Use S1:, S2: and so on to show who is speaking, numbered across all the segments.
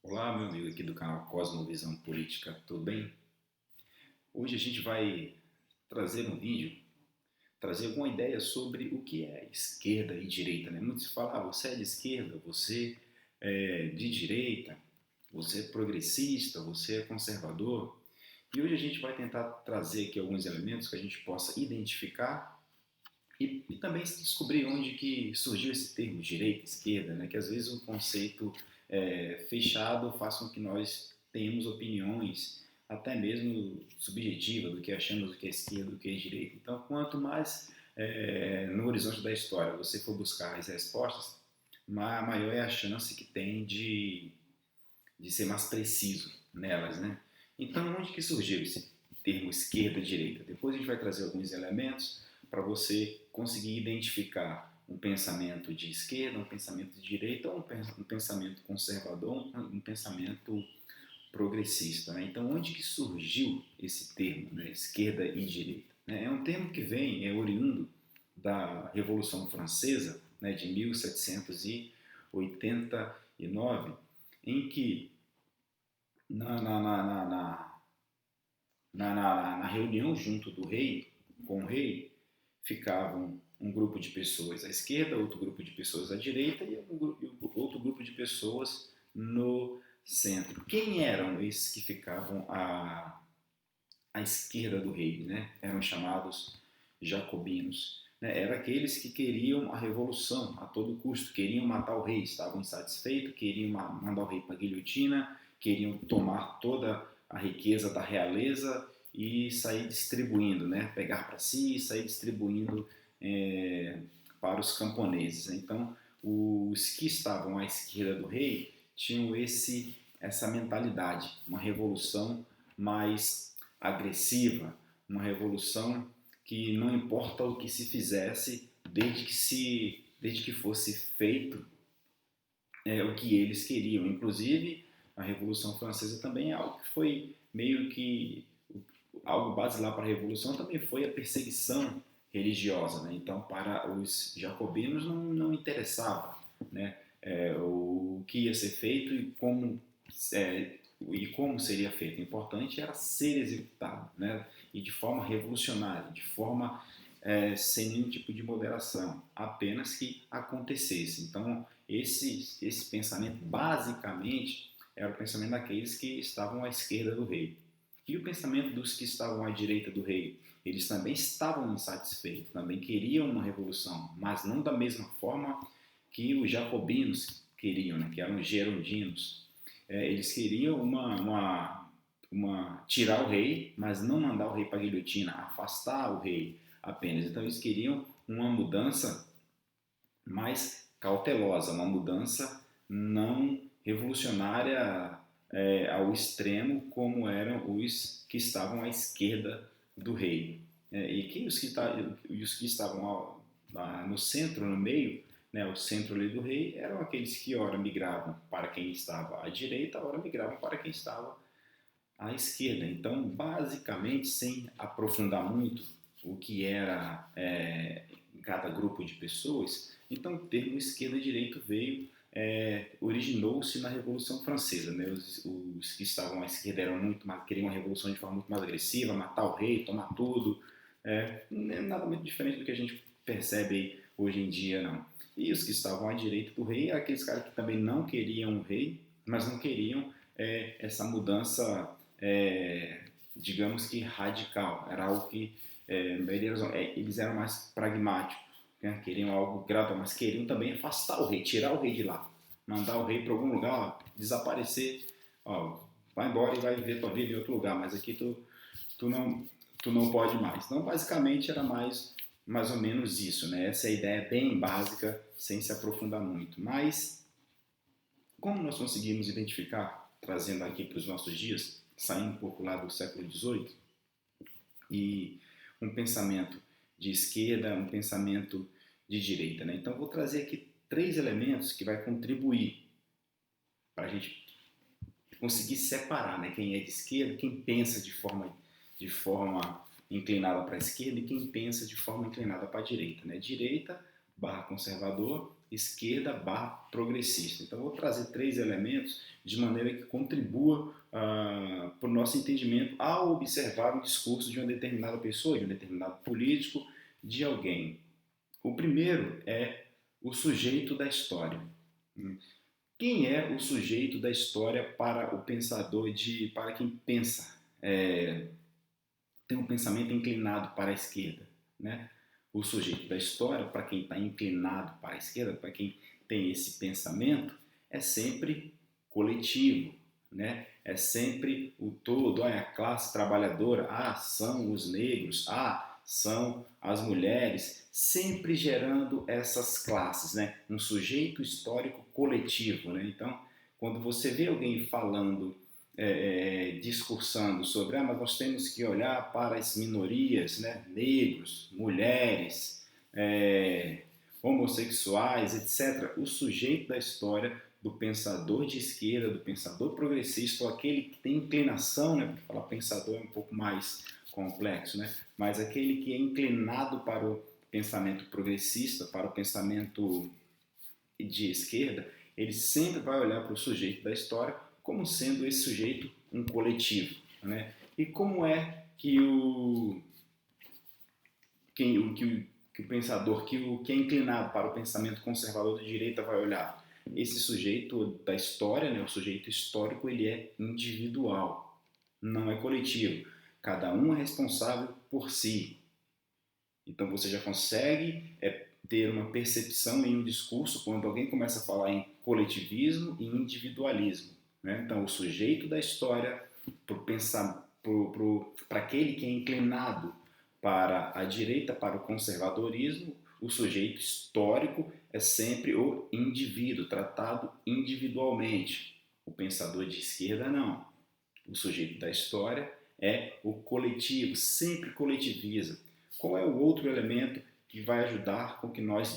S1: Olá, meu amigo aqui do canal Cosmovisão Política, tudo bem? Hoje a gente vai trazer um vídeo, trazer alguma ideia sobre o que é esquerda e direita, né? Muitos falam, você é de esquerda, você é de direita, você é progressista, você é conservador. E hoje a gente vai tentar trazer aqui alguns elementos que a gente possa identificar e também descobrir onde que surgiu esse termo direita, esquerda, né? Que às vezes um conceito fechado faz com que nós tenhamos opiniões até mesmo subjetivas do que achamos do que é esquerda, do que é direita. Então, quanto mais no horizonte da história você for buscar as respostas, maior é a chance que tem de ser mais preciso nelas, né? Então, onde que surgiu esse termo esquerda-direita? Depois a gente vai trazer alguns elementos para você conseguir identificar um pensamento de esquerda, um pensamento de direita, ou um pensamento conservador, um pensamento progressista. Né? Então, onde que surgiu esse termo, né? Esquerda e direita? Né? É um termo que é oriundo da Revolução Francesa, né, de 1789, em que na, na, na, na, na na reunião junto do rei, com o rei, ficavam um grupo de pessoas à esquerda, outro grupo de pessoas à direita e outro grupo de pessoas no centro. Quem eram esses que ficavam à esquerda do rei? Né? Eram chamados jacobinos. Né? Eram aqueles que queriam a revolução a todo custo, queriam matar o rei, estavam insatisfeitos, queriam mandar o rei para a guilhotina, queriam tomar toda a riqueza da realeza e sair distribuindo, né? Pegar para si e sair distribuindo é, para os camponeses. Então, os que estavam à esquerda do rei tinham essa mentalidade, uma revolução mais agressiva, uma revolução que não importa o que se fizesse, desde que fosse feito o que eles queriam. Inclusive, a Revolução Francesa também é algo que foi meio que algo basilar para a Revolução também foi a perseguição religiosa. Né? Então, para os jacobinos não interessava, né? O que ia ser feito e como seria feito. O importante era ser executado, né? E de forma revolucionária, de forma sem nenhum tipo de moderação, apenas que acontecesse. Então, esse pensamento, basicamente, era o pensamento daqueles que estavam à esquerda do rei. E o pensamento dos que estavam à direita do rei? Eles também estavam insatisfeitos, também queriam uma revolução, mas não da mesma forma que os jacobinos queriam, né, que eram os gerondinos. Eles queriam tirar o rei, mas não mandar o rei para a guilhotina, afastar o rei apenas. Então eles queriam uma mudança mais cautelosa, uma mudança não revolucionária ao extremo como eram os que estavam à esquerda do rei. Os que estavam no centro, no meio, né, o centro ali do rei, eram aqueles que ora migravam para quem estava à direita, ora migravam para quem estava à esquerda. Então, basicamente, sem aprofundar muito o que era cada grupo de pessoas, então o termo esquerda e direita originou-se na Revolução Francesa. Né? Os que estavam à esquerda eram queriam uma revolução de forma muito mais agressiva, matar o rei, tomar tudo. Não é nada muito diferente do que a gente percebe hoje em dia, não. E os que estavam à direita do rei eram aqueles caras que também não queriam o rei, mas não queriam essa mudança, digamos que radical. Era algo que eles eram mais pragmáticos, né? Queriam algo gradual, mas queriam também afastar o rei, tirar o rei de lá, mandar o rei para algum lugar, ó, desaparecer, ó, vai embora e vai viver tua vida em outro lugar, mas aqui tu, não, tu não pode mais. Então, basicamente, era mais ou menos isso, né? Essa é a ideia bem básica, sem se aprofundar muito. Mas, como nós conseguimos identificar, trazendo aqui para os nossos dias, saindo um pouco lá do século XVIII, e um pensamento de esquerda, um pensamento de direita. Né? Então, vou trazer aqui 3 elementos que vai contribuir para a gente conseguir separar, né, quem é de esquerda, quem pensa de forma inclinada para a esquerda e quem pensa de forma inclinada para a direita. Né? Direita barra conservador esquerda barra progressista. Então, vou trazer 3 elementos de maneira que contribua para o nosso entendimento ao observar o discurso de uma determinada pessoa, de um determinado político, de alguém. O primeiro é o sujeito da história. Quem é o sujeito da história para o pensador, para quem pensa, tem um pensamento inclinado para a esquerda, né? O sujeito da história, para quem está inclinado para a esquerda, para quem tem esse pensamento, é sempre coletivo, né? É sempre o todo, a classe trabalhadora, são os negros, são as mulheres, sempre gerando essas classes, né? Um sujeito histórico coletivo, né? Então, quando você vê alguém falando, discursando sobre, mas nós temos que olhar para as minorias, né? Negros, mulheres, homossexuais, etc. O sujeito da história do pensador de esquerda, do pensador progressista, ou aquele que tem inclinação, né? Porque falar pensador é um pouco mais complexo, né? Mas aquele que é inclinado para o pensamento progressista, para o pensamento de esquerda, ele sempre vai olhar para o sujeito da história como sendo esse sujeito um coletivo, né? E como é que o pensador, que é inclinado para o pensamento conservador de direita vai olhar? Esse sujeito da história, né, o sujeito histórico, ele é individual, não é coletivo. Cada um é responsável por si. Então você já consegue ter uma percepção em um discurso quando alguém começa a falar em coletivismo e individualismo, né? Então o sujeito da história, para aquele que é inclinado para a direita, para o conservadorismo, o sujeito histórico é sempre o indivíduo, tratado individualmente. O pensador de esquerda não. O sujeito da história é o coletivo, sempre coletiviza. Qual é o outro elemento que vai ajudar com que nós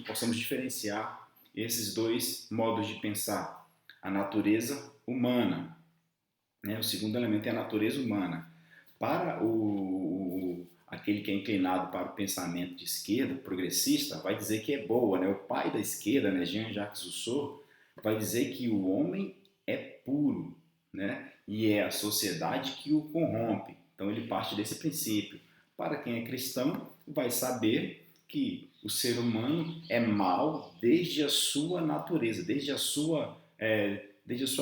S1: possamos diferenciar esses 2 modos de pensar? A natureza humana, né? O segundo elemento é a natureza humana. Para aquele que é inclinado para o pensamento de esquerda, progressista, vai dizer que é boa, né? O pai da esquerda, né, Jean-Jacques Rousseau, vai dizer que o homem é puro, né? E é a sociedade que o corrompe. Então ele parte desse princípio. Para quem é cristão, vai saber que o ser humano é mau desde a sua natureza, desde a sua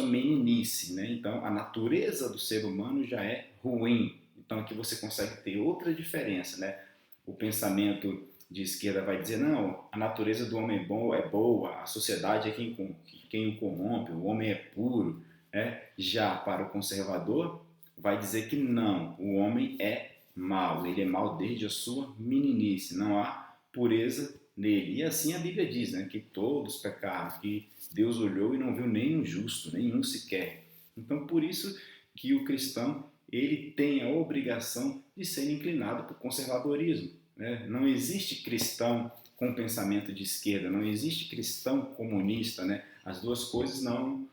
S1: meninice, né? Então a natureza do ser humano já é ruim. Então aqui você consegue ter outra diferença, né? O pensamento de esquerda vai dizer, não, a natureza do homem é boa, a sociedade é quem o corrompe, o homem é puro, né? Já para o conservador vai dizer que não, o homem é mau, ele é mau desde a sua meninice, não há pureza nele. E assim a Bíblia diz, né, que todos pecaram, que Deus olhou e não viu nenhum justo, nenhum sequer. Então por isso que o cristão ele tem a obrigação de ser inclinado para o conservadorismo, né? Não existe cristão com pensamento de esquerda, não existe cristão comunista, né? As duas coisas não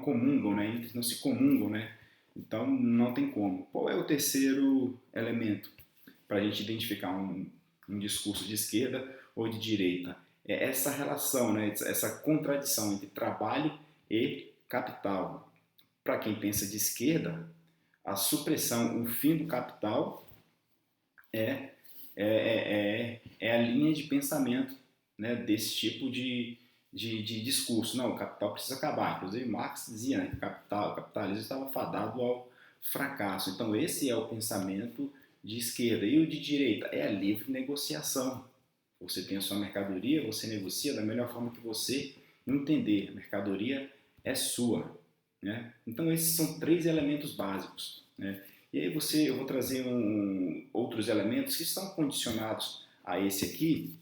S1: comungam, né? Não se comungam, né? Então não tem como. Qual é o terceiro elemento para a gente identificar um discurso de esquerda ou de direita? É essa relação, né? Essa contradição entre trabalho e capital. Para quem pensa de esquerda, a supressão, o fim do capital é a linha de pensamento, né, desse tipo de discurso. Não, o capital precisa acabar. Inclusive Marx dizia, né, que o capitalismo estava fadado ao fracasso. Então esse é o pensamento de esquerda. E o de direita é a livre negociação. Você tem a sua mercadoria, você negocia da melhor forma que você entender. A mercadoria é sua, né? Então esses são 3 elementos básicos, né? E aí eu vou trazer outros elementos que estão condicionados a esse aqui,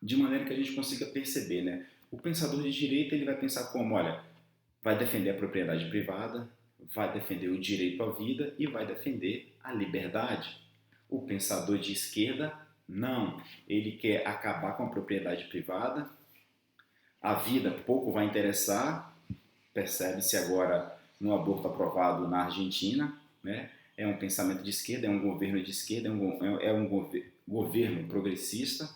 S1: de maneira que a gente consiga perceber, né? O pensador de direita ele vai pensar como, olha, vai defender a propriedade privada, vai defender o direito à vida e vai defender a liberdade. O pensador de esquerda, não. Ele quer acabar com a propriedade privada, a vida pouco vai interessar, percebe-se agora no aborto aprovado na Argentina, né? É um pensamento de esquerda, é um governo de esquerda, é um governo progressista.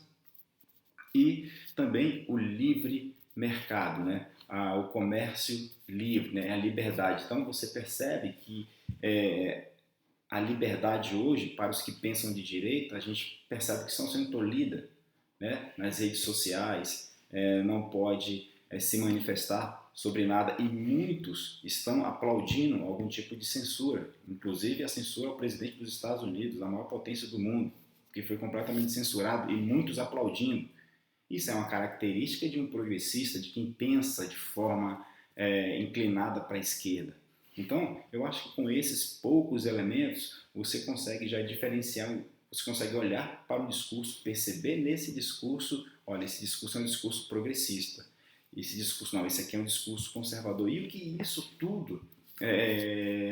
S1: E também o livre mercado, né? O comércio livre, né? A liberdade. Então você percebe que a liberdade hoje, para os que pensam de direita, a gente percebe que estão sendo tolhida, né? Nas redes sociais, não pode se manifestar sobre nada e muitos estão aplaudindo algum tipo de censura, inclusive a censura ao presidente dos Estados Unidos, a maior potência do mundo, que foi completamente censurado e muitos aplaudindo. Isso é uma característica de um progressista, de quem pensa de forma inclinada para a esquerda. Então, eu acho que com esses poucos elementos, você consegue já diferenciar, você consegue olhar para o discurso, perceber nesse discurso, olha, esse discurso é um discurso progressista. Esse discurso, não, esse aqui é um discurso conservador. E o que isso tudo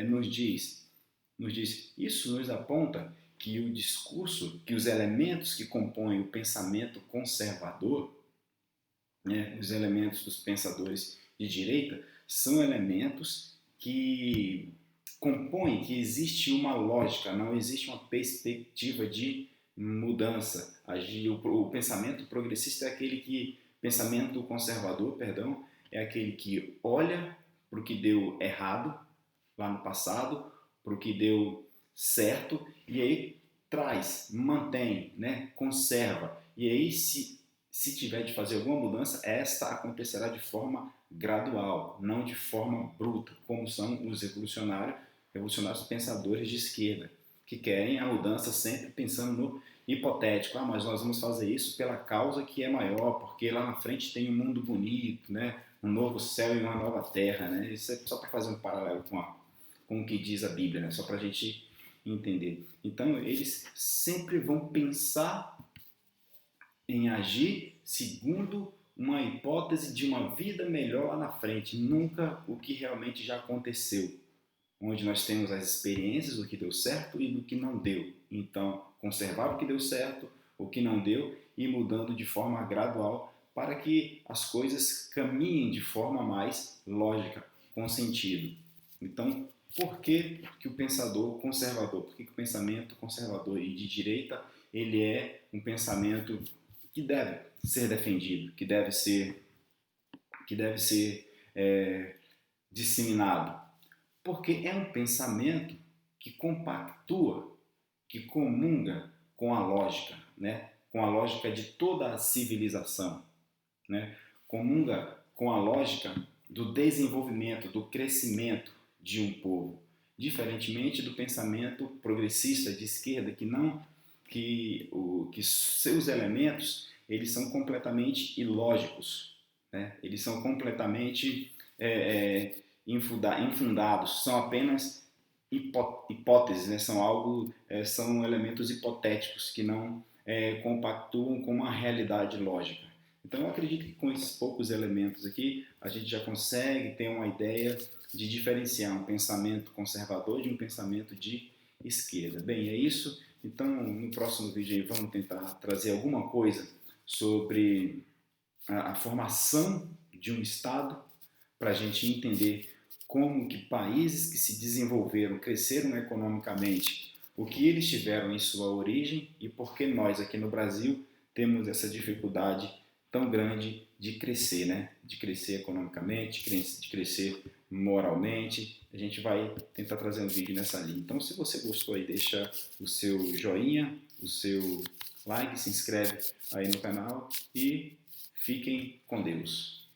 S1: nos diz? Nos diz, isso nos aponta que o discurso, que os elementos que compõem o pensamento conservador, né, os elementos dos pensadores de direita, são elementos que compõem que existe uma lógica, não existe uma perspectiva de mudança. O pensamento progressista é aquele que, pensamento conservador, perdão, é aquele que olha para o que deu errado lá no passado, para o que deu certo, e aí traz, mantém, né, conserva. E aí, se tiver de fazer alguma mudança, esta acontecerá de forma gradual, não de forma bruta, como são os revolucionários pensadores de esquerda, que querem a mudança sempre pensando no hipotético. Mas nós vamos fazer isso pela causa que é maior, porque lá na frente tem um mundo bonito, né? Um novo céu e uma nova terra, né? Isso é só para fazer um paralelo com o que diz a Bíblia, né? Só para a gente entender. Então, eles sempre vão pensar em agir segundo uma hipótese de uma vida melhor lá na frente, nunca o que realmente já aconteceu, onde nós temos as experiências do que deu certo e do que não deu. Então, conservar o que deu certo, o que não deu e mudando de forma gradual para que as coisas caminhem de forma mais lógica, com sentido. Então, por que o pensador conservador, por que o pensamento conservador e de direita ele é um pensamento que deve ser defendido, que deve ser disseminado? Porque é um pensamento que compactua, que comunga com a lógica, né? Com a lógica de toda a civilização, né? Comunga com a lógica do desenvolvimento, do crescimento de um povo, diferentemente do pensamento progressista de esquerda que seus elementos eles são completamente ilógicos, né? Eles são completamente infundados, são apenas hipóteses, né? São elementos hipotéticos que não compactuam com uma realidade lógica. Então eu acredito que com esses poucos elementos aqui a gente já consegue ter uma ideia de diferenciar um pensamento conservador de um pensamento de esquerda. Bem, é isso. Então no próximo vídeo aí vamos tentar trazer alguma coisa sobre a formação de um Estado para a gente entender como que países que se desenvolveram, cresceram economicamente, o que eles tiveram em sua origem e por que nós aqui no Brasil temos essa dificuldade tão grande de crescer, né? De crescer economicamente, de crescer moralmente. A gente vai tentar trazer um vídeo nessa linha. Então, se você gostou aí, deixa o seu joinha, o seu like, se inscreve aí no canal e fiquem com Deus.